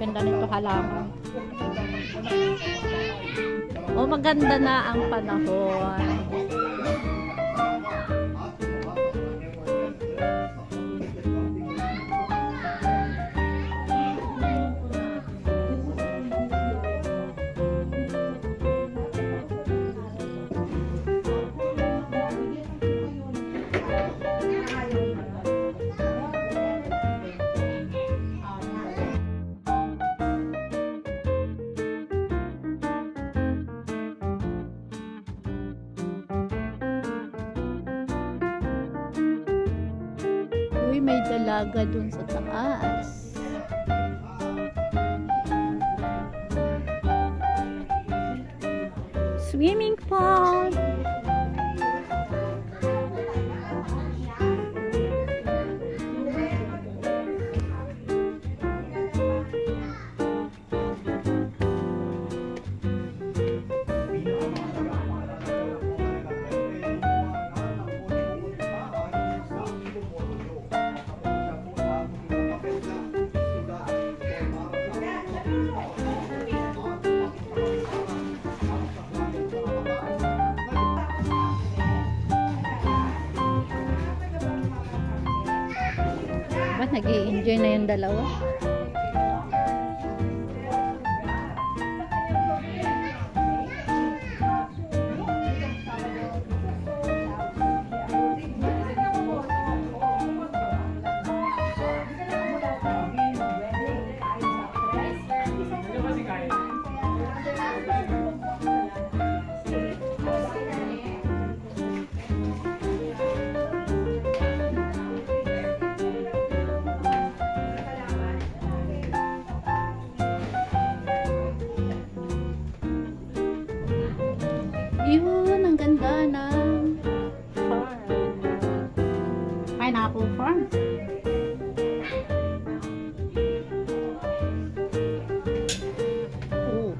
Ganda nito halaman. Oh, maganda na ang panahon. Uy, may dalaga dun sa taas. Swimming pool. Nag-i-enjoy na yung dalawa. Yun, ang ganda ng farm. Pineapple farm. Oh.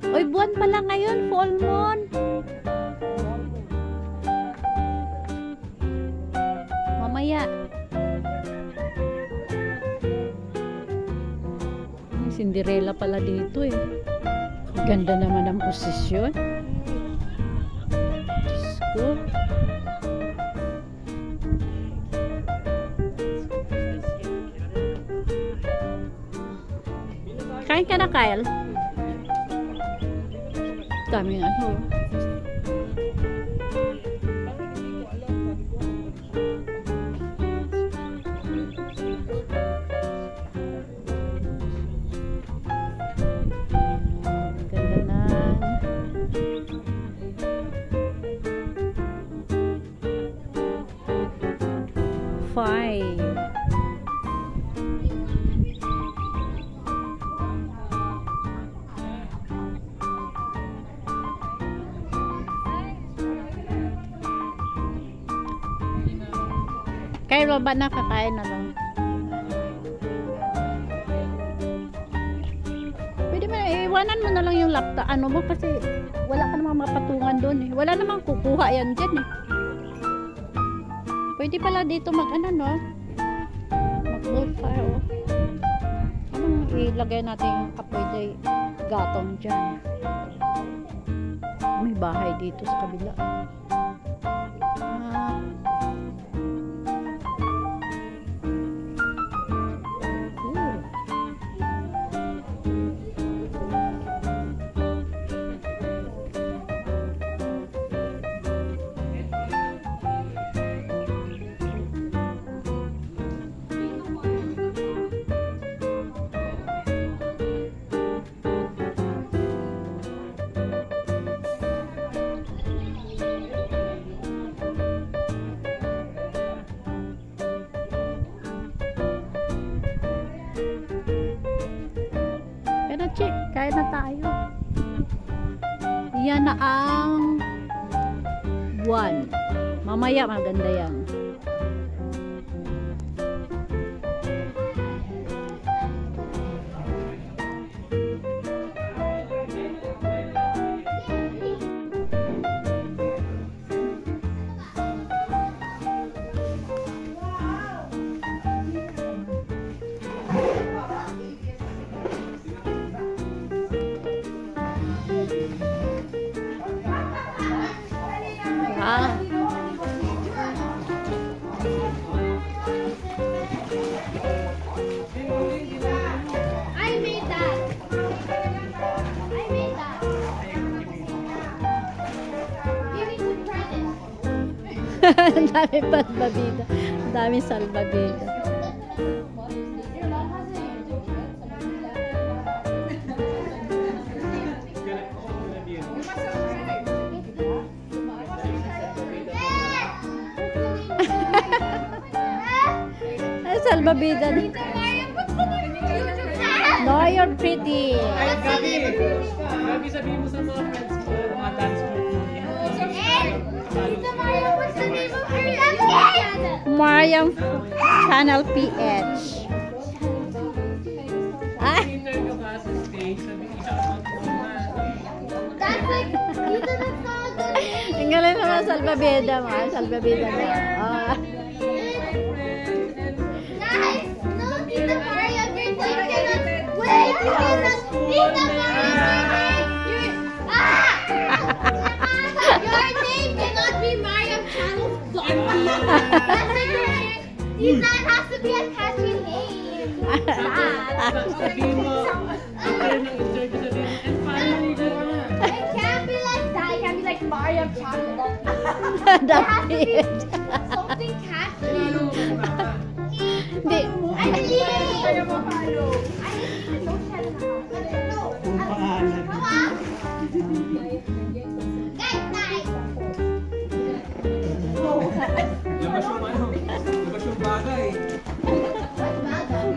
Oy, buwan pala ngayon, full moon. Mamaya. Cinderella pala dito eh. Ganda naman ang posisyon. Diyos ko. Kain ka na, Kyle? Daming ano. Five. Kayo ba nakakain na lang? Pwede mo iwanan mo na lang yung laptop ano mo kasi wala ka namang mapatungan doon eh. Wala namang kukuha yan dyan eh. Pwede pala dito mag-ano, no? Mag-bonfire, oh. Anong ilagay natin yung kapwede gatong dyan? May bahay dito sa kabila. Kain na tayo. Yan na ang buwan. Mamaya maganda yan. Ah. I made that. I made that. Give me some credit. Ang dami salbabida. Ang dami salbabida. Your mom has a YouTube Ay, salbabida. What's the name of your YouTube channel? No, you're pretty. Ay, Gabi! Gabi, sabihin mo sa mga friends mo, mga dance group mo. Tita Maria, what's the name of your YouTube channel? Mariam Channel PH. Ah, Winner ka ba sa stage? Sabihin siya ang mga That's like, Tita, that's not the name. ang galing naman salbabida mo. Salbabida mo. Ah. Guys, no, Tita Maria, your name cannot. Wait, you cannot. Tita Maria, your name cannot be Mariam Channel Zombie. That's like your name. Tita, it has to be a catchy name. sabihin mo, after ng intro ko sabihin mo, and finally, It can't be like that. It can't be like Mariam Channel. That's it. Something catchy. Hindi. I need. Kaya mo follow. I need. Don't tell him. No. Guys. labas yung ano, labas yung bagay.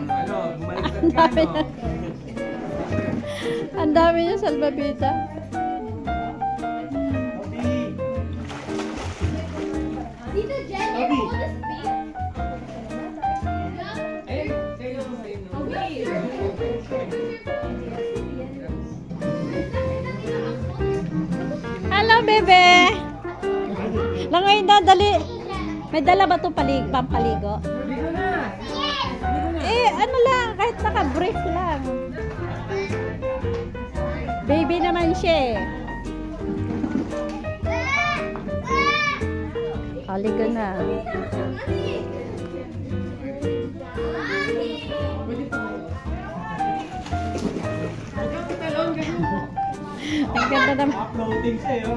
Ano, maligtad Ang ka, dami no? Ang dami niya salbabida. Tita Jen, your phone is big. Eh, sa'yo mo, sa'yo mo. Hello, bebe. Langoy na, dali. May dala ba ito pampaligo? Ligo na! Eh, ano lang, kahit naka-brief lang. Baby naman siya eh. Haligo na. Ang ganda naman. Uploading sa'yo.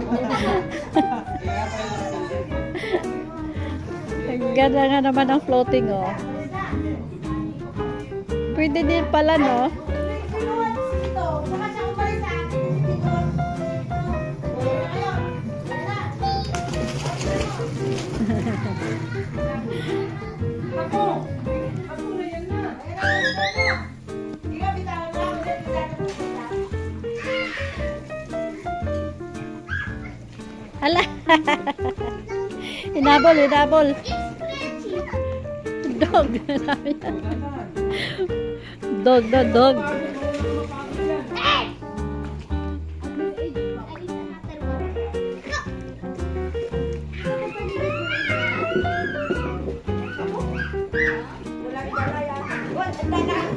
Ang ganda nga naman ng floating, oh. Pwede din pala, no? Hala. Hinabol. Dog. Dog.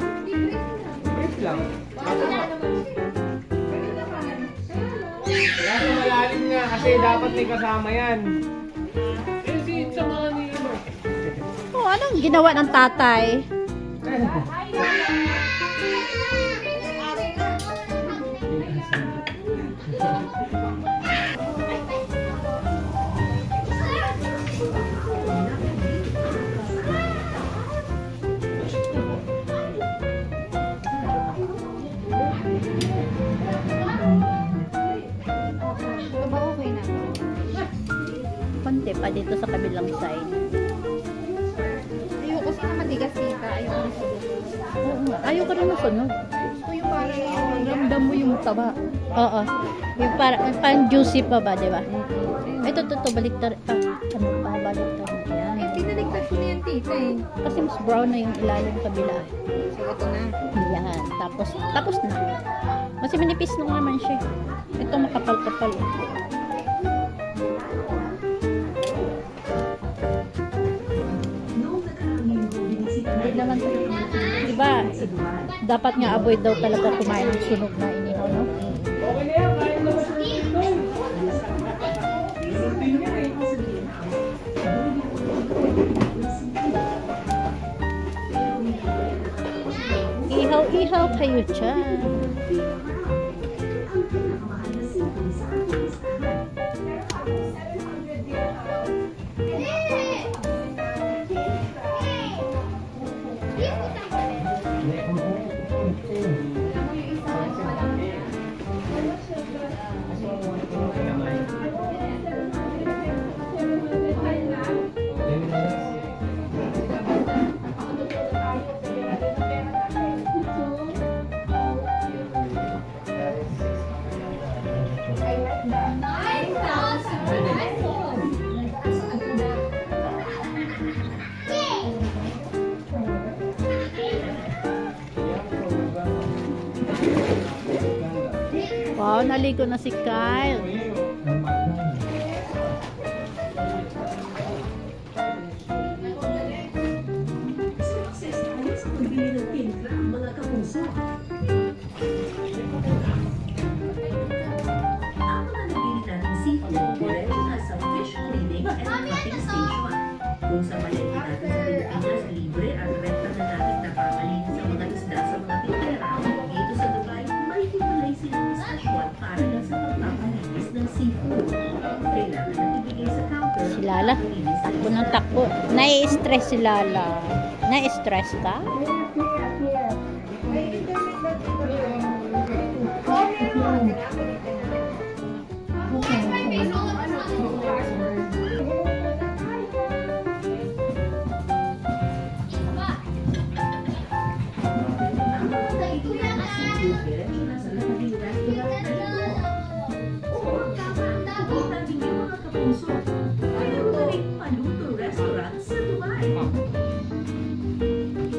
Brief lang. Kaso malalim nga kasi dapat may kasama yan. Eh, si sama ni ano. Oh, anong ginawa ng tatay? Konti pa dito sa kabilang side. Ayoko kasi na matigas tita. Ayoko na sulit. Oo nga. Ayaw ka rin masunog. Gusto yung parang yung Ramdam mo yung taba. Oo. Yung parang juicy pa ba, di ba? Ito, baliktad. Ano pa, baliktad. Yan. pinaligtad ko na yan tita eh. Kasi mas brown na yung ilalim kabila. So ito na. Yan. Tapos na. Kasi manipis nung naman siya. Ito makapal-kapal. Hindi naman. Diba? Dapat nga avoid daw talaga kumain ng sunog na inihaw, no? Okay na yan, kain na ba siya? din yan eh. Ihaw-ihaw kayo dyan. Wow, naligo na si Kyle. Kung sa palengke natin sa Pilipinas, libre at renta na natin nakakalinis sa mga isda sa mga tindera. Dito sa Dubai, may himulay silang istasyon para lang sa pagpapalinis ng seafood. Kailangan na ibigay sa counter. Si Lala, takbo ng takbo. Nai-stress si Lala. Nai-stress ka?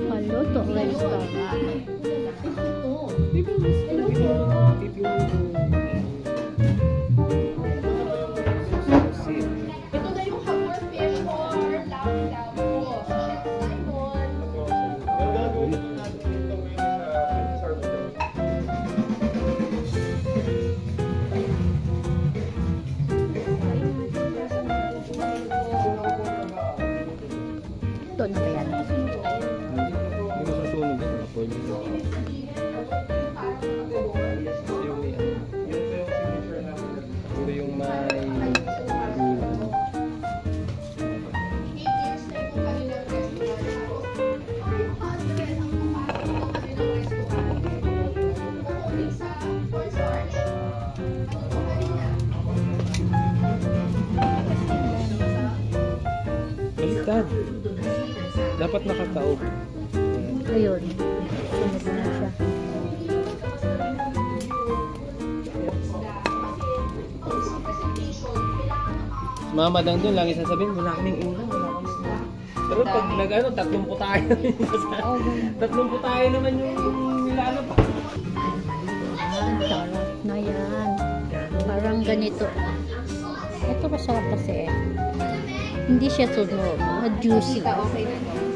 Paluto restaurant. Ito na yung hammer fish or lapu-lapu. Chef Simon. Ito na ba yan? Hindi mo susunog ito na pwede. Ito yung may... 8 years na yung kanilang restaurant. Or yung husband ang pumasok ng kanilang restaurant. Umuwi sa cornstarch. Ano po kanina? Baliktad. Dapat nakataob. Ayun. Sunod na siya. Mama lang doon, lagi sasabihin, wala kaming ulam, wala kaming ulam. Pero pag nag-ano, 30 tayo. 30 tayo naman yung nilano pa. Sarap na yan. Parang ganito. Ito masarap kasi. Hindi siya sunog. Juicy.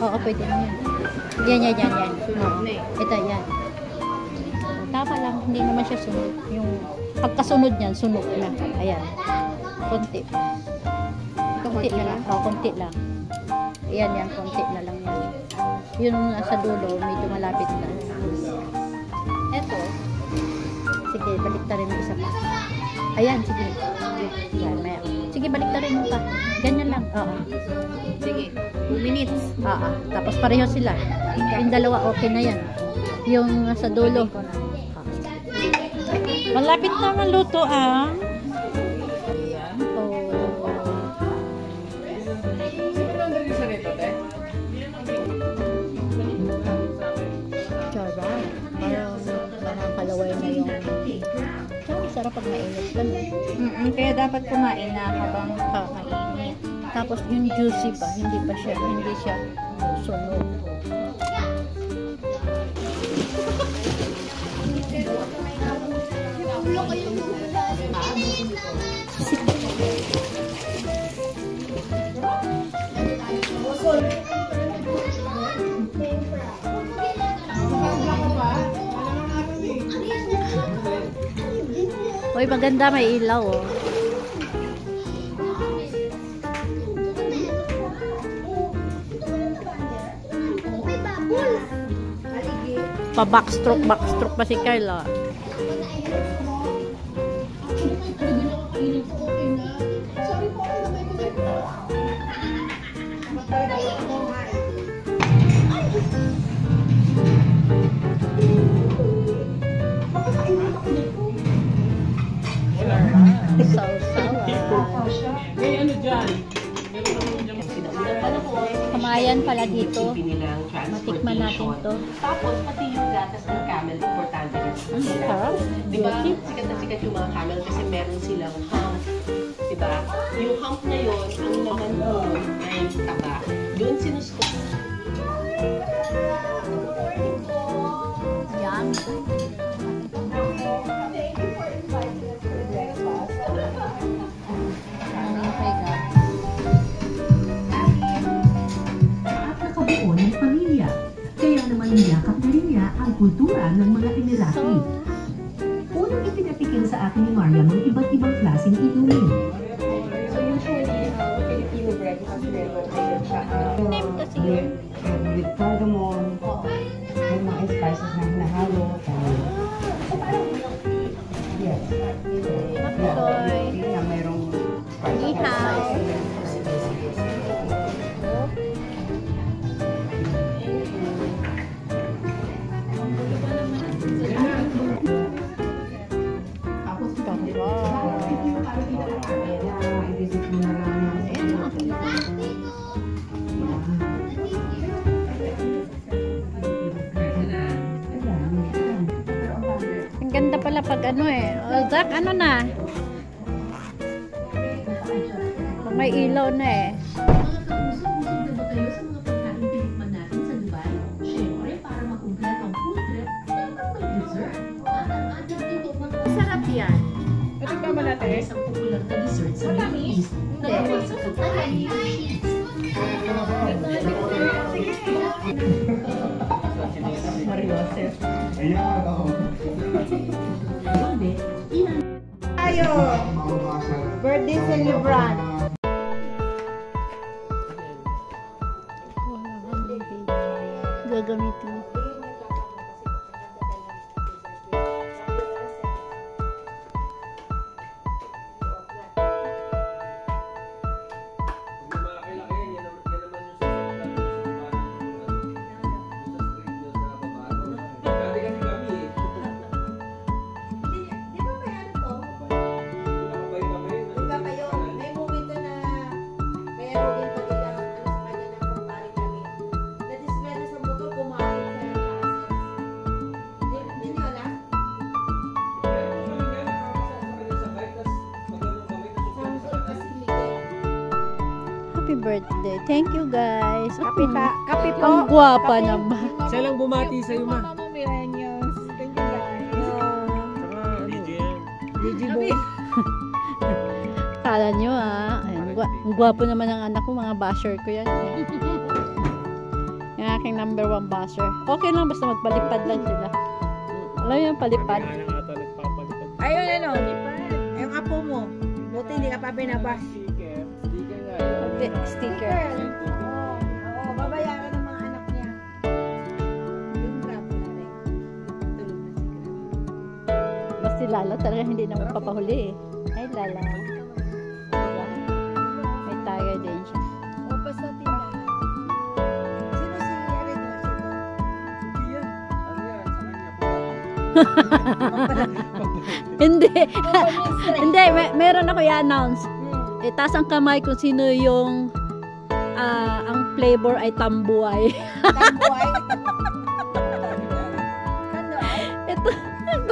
Oo, pwede na yan. Yan. Oo. Ito, yan. Tama lang. Hindi naman siya sunog. Yung pagkasunod niyan, sunog na. Ayan. Konti. Konti na lang. Oo, konti lang. Ayan, konti na lang yan. Yung nasa dulo, medyo malapit na. Ito. Sige, baliktarin mo isa pa. Ayan, sige. Yan, sige, baliktarin mo pa. Ganyan lang. Oo. Sige, 2 minutes. Oo. Tapos pareho sila. Yung dalawa, okay na yan. Yung sa dulo. Malapit na maluto ah. Oh. Charot. Parang kalaway na yung... Sarap pag mainit ka na. Kaya dapat kumain na habang Kakainit. Tapos yung juicy pa, hindi siya sunog. Ulo ko yung Uy, maganda, may ilaw oh. Pa-backstroke pa si Kyle. May ano dyan? Kamayan pala dito. Matikman natin to. Tapos, pati yung gatas ng camel, importante rin sa kanila. Sarap. Diba? Sikat na sikat yung mga camel kasi meron silang hump. Diba? Yung hump na yun, ang laman doon ay taba. Doon sinusko. Yan. At nakabuo ng pamilya. Kaya naman niyakap na rin niya ang kultura ng mga Emirati. Unang ipinatikim sa akin ni Mariam ang iba't ibang klaseng inumin. So usually, Filipino breakfast meron ayun siya. Name kasi yun. With cardamom, may mga spices na hinahalo. Yes. Makoy. Na mayroong Ihaw. i-visit mo na lang. Ang ganda pala pag ano eh. Zach, ano na? Pag may ilaw na eh. Mga kausap-usap na ba kayo sa mga pagkain tinikman natin sa Dubai? Siyempre, para makumplet ang food trip, dapat may dessert. At ang ating tinikman Sarap yan. ay isang popular na dessert sa Middle East na gawa sa pagkain ng cheese. Mariosef. Grabe, ilan Tayo! Birthday celebrant. Gagamitin mo. Happy birthday. Thank you guys. Kape po. Ang gwapa naman. Siya lang bumati sa'yo, ma. Mama Millennials. Thank you guys. Kala nyo Ayan, ang gwapo naman ng anak ko. Mga basher ko yan. Yung aking number 1 basher. Okay lang basta magpalipad lang sila. Alam mo yung palipad? Ayun ano. Yung apo mo. Buti hindi ka pa binabas. Sticker. Oo, babayaran ng mga anak niya. Yung grab na rin. Tulog na si grab. Basta si Lala talaga hindi naman papahuli eh. Ay Lala. Diba? May tiger din siya. O, basta tindahan. Sino si Arito? Hindi. Hindi. Meron ako i-announce. Itaas ang kamay kung sino yung ang flavor ay tambuay. Tambuay? Ano ay? Ito,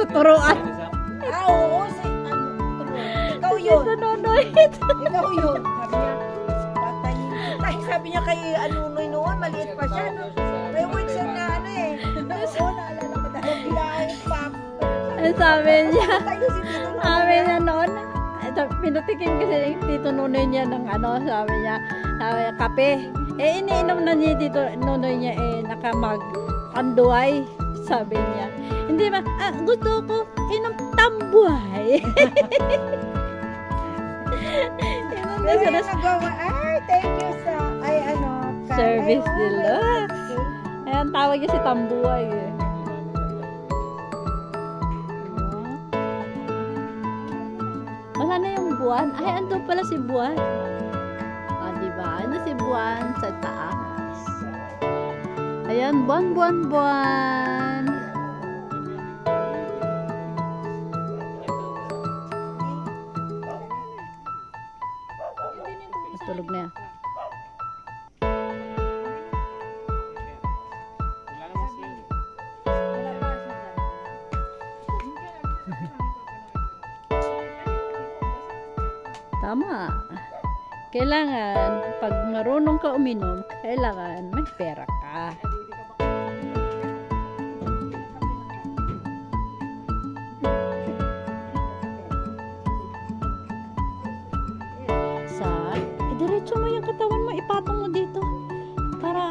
tuturuan. Oo. Ikaw yun. Ito, Nonoy. Ikaw yun. Sabi niya, patayin. Ay, sabi niya kay Anunoy noon, maliit pa siya. No? May words siya na ano eh. Oo, naalala ko dahil bilahin pap. Ang sabi niya, Tayo si Tito Nonoy. sabi niya noon, pinatikim kasi yung Tito Nonoy niya ng ano, sabi niya, kape. Eh, iniinom na niya Tito Nonoy niya nakamag-anduay, sabi niya. Hindi ba, gusto ko inom tambuay. Kasi nagawa, ay, thank you sa, ay ano, Service ay, deluxe. Ayan, tawag niya si tambuay eh. Buwan. Ay, andun pala si Buwan. Ah, diba? Ano si Buwan sa taas? Ayan, Buwan, Buwan, Buwan. Tulog na yan. Tama. Kailangan, pag marunong ka uminom, kailangan may pera ka. Diretso mo yung katawan mo, ipatong mo dito. Para,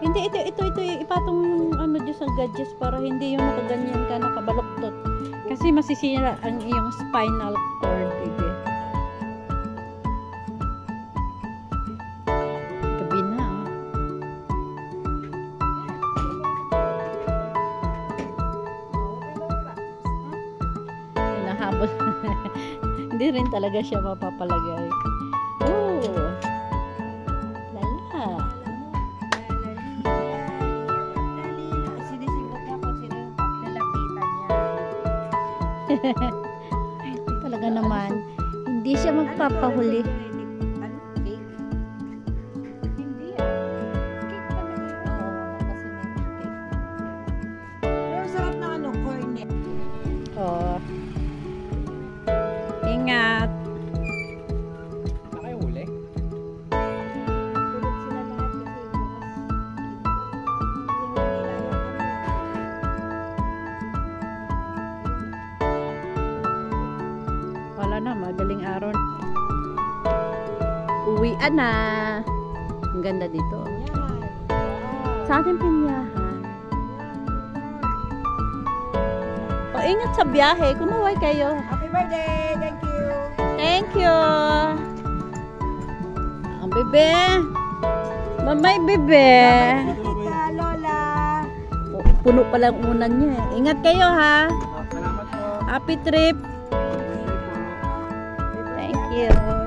hindi, ito, ipatong mo yung ano dyan sa gadgets para hindi yung nakaganyan ka, nakabaluktot. Kasi masisira ang iyong spinal cord, baby. Gabi na, oh. Hinahabol. Hindi rin talaga siya mapapalagay. Oh, lala. Sinisibot niya kung sino yung lalapitan niya. Talaga naman, hindi siya magpapahuli. Ano? Cake? Hindi ah. Cake pa na yun. Oo, kasi may cake. Pero sarap na ano, cornet. Oh. Ingat. Tulog sila lahat kasi bukas. Tingnan nila yung Wala na, madaling araw. Uwian na. Ang ganda dito. yan. Sa ating pinyahan. O, ingat sa biyahe. Kumuhay kayo. Happy birthday! Thank you! Thank you. Ang bebe. Mamay bebe. Tita Lola! Puno pa lang unan niya. Ingat kayo ha. Salamat po. Happy trip. Thank you.